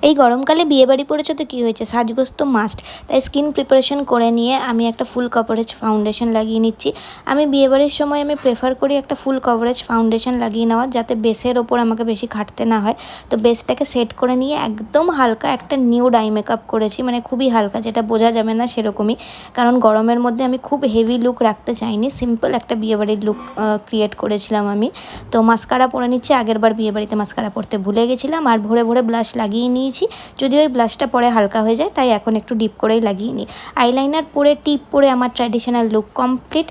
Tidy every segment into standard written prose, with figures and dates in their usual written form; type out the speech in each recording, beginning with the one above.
এই গরমকালে বিয়েবাড়ি পড়েছে তো কী হয়েছে, সাজগোজ তো মাস্ট। তাই স্কিন প্রিপারেশন করে নিয়ে আমি একটা ফুল কভারেজ ফাউন্ডেশন লাগিয়ে নিচ্ছি। আমি বিয়েবাড়ির সময় প্রেফার করি একটা ফুল কভারেজ ফাউন্ডেশন লাগিয়ে নেওয়ার, যাতে বেসের ওপর আমাকে বেশি খাটতে না হয়। তো বেসটাকে সেট করে নিয়ে একদম হালকা একটা নিউড আই মেকআপ করেছি, মানে খুবই হালকা, যেটা বোঝা যাবে না সেরকমই, কারণ গরমের মধ্যে আমি খুব হেভি লুক রাখতে চাইনি, সিম্পল একটা বিয়েবাড়ির লুক ক্রিয়েট করেছিলাম আমি। তো মাস্কারা পরে নিচ্ছি, আগেরবার বিয়েবাড়িতে মাস্কারা পরতে ভুলে গেছিলাম, আর ভোরে ভোরে ব্লাশ লাগিয়ে নিয়েছি। যদি ওই ব্লাশটা পরে হালকা হয়ে যায়, তাই এখন একটু ডিপ করেই লাগিয়ে নিই। আইলাইনার পরে টিপ পরে আমার ট্র্যাডিশনাল লুক কমপ্লিট।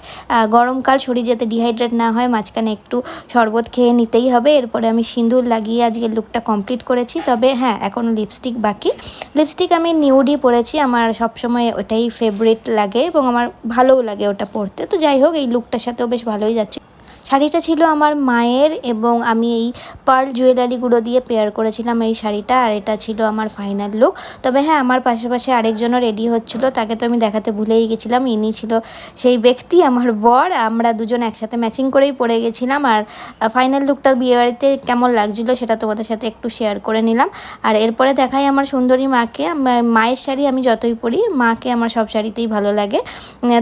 গরমকাল, শরীর যাতে ডিহাইড্রেট না হয়, মাঝখানে একটু শরবত খেয়ে নিতেই হবে। এরপরে আমি সিঁদুর লাগিয়ে আজকে লুকটা কমপ্লিট করেছি। তবে হ্যাঁ, এখনও লিপস্টিক বাকি। লিপস্টিক আমি নিউডই পরেছি, আমার সবসময় ওটাই ফেভারিট লাগে এবং আমার ভালোও লাগে ওটা পরতে। তো যাই হোক, এই লুকটার সাথেও বেশ ভালোই যাচ্ছে। শাড়িটা ছিল আমার মায়ের, এবং আমি এই পার্ল জুয়েলারিগুলো দিয়ে পেয়ার করেছিলাম এই শাড়িটা, আর এটা ছিল আমার ফাইনাল লুক। তবে হ্যাঁ, আমার পাশাপাশি আরেকজনও রেডি হচ্ছিলো, তাকে তো আমি দেখাতে ভুলেই গেছিলাম। ইনি ছিল সেই ব্যক্তি, আমার বর। আমরা দুজন একসাথে ম্যাচিং করেই পরে গেছিলাম। আর ফাইনাল লুকটা বিয়েবাড়িতে কেমন লাগছিলো সেটা তোমাদের সাথে একটু শেয়ার করে নিলাম। আর এরপরে দেখাই আমার সুন্দরী মাকে। মায়ের শাড়ি আমি যতই পরি, মাকে আমার সব শাড়িতেই ভালো লাগে।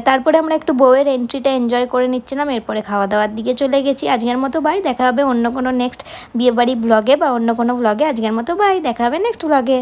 তারপরে আমরা একটু বউয়ের এন্ট্রিটা এনজয় করে নিচ্ছিলাম, এরপরে খাওয়া দাওয়ার দিকে চলে গেছি। আজকের মতো বাই, দেখা হবে অন্য কোনো নেক্সট বিয়েবাড়ি ব্লগে বা অন্য কোনো ব্লগে। আজকের মতো বাই, দেখা হবে নেক্সট ব্লগে।